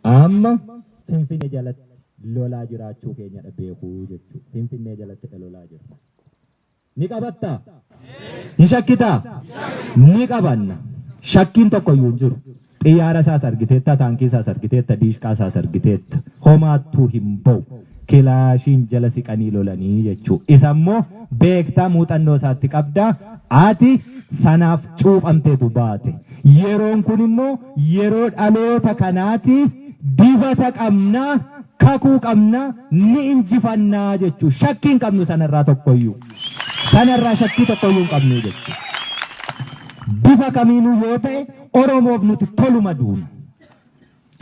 Amma Finfinnee jalatti lolaa jiraachuu keenya beekuu jechuudha. Finfinnee jalatti lolaa jirra. Ni qabattaa? Ni shakkitaa? Ni qabanna. Shakkiin tokko iyyuu hin jiru. Xiyyaara isaas argiteetta, taankii isaas argiteetta, diishqaa isaas argiteetta. Homaattuu hin ba'u. Kilaashiin jala siqanii lolanii jechuudha. Isa immoo beektaa muuxannoo isaatti qabdaa. Ati sanaaf cuuphamteetu baate. Yeroon kun immoo yeroo dhaloota kanaati. Dibata qabnaa, kakuu qabnaa, ni injifannaa jechuudha. Shakkiin qabnu sanarraa tokkoyyuu. Sanarraa shakkii tokkoyyuu hin qabnu jechuudha. Bifa kamiinuu yoo ta'e Oromoof nuti toluma duuna.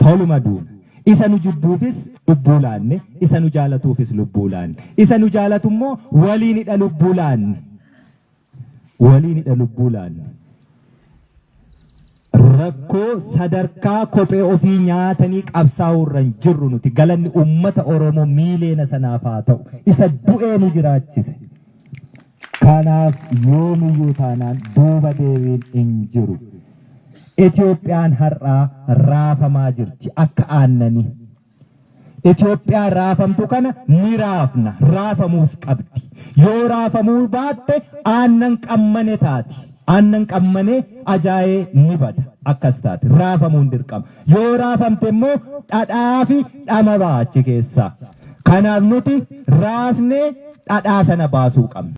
Toluma duuna. Isa nu jibbuufis lubbuu laanne, isa nu jaalatuufis lubbuu laanne. Isa nu jaalatu immoo waliinidha lubbuu laanne. Waliinidha lubbuu laanne. Rakkoo sadarkaa kophee ofii nyaatanii qabsaa'uu irra hin jirru nuti. Galanni uummata Oromoo miileena sanaaf haa ta'u. Isa du'ee nu jiraachise. Kanaaf yoomiyyuu taanaan duuba deebiin hin jiru. Itoophiyaan har'aa raafamaa jirti akka aannanii. Itoophiyaan raafamtu kana ni raafna. Raafamuus qabdi. Yoo raafamuu baatte aannan qammane taati. Aannan qammanee ajaa'ee ni bada. Akkas taate raafamuun dirqama. Yoo raafamte immoo dhadhaa fi dhama baachi keessaa. Kanaaf nuti raasnee dhadhaa sana baasuu qabna.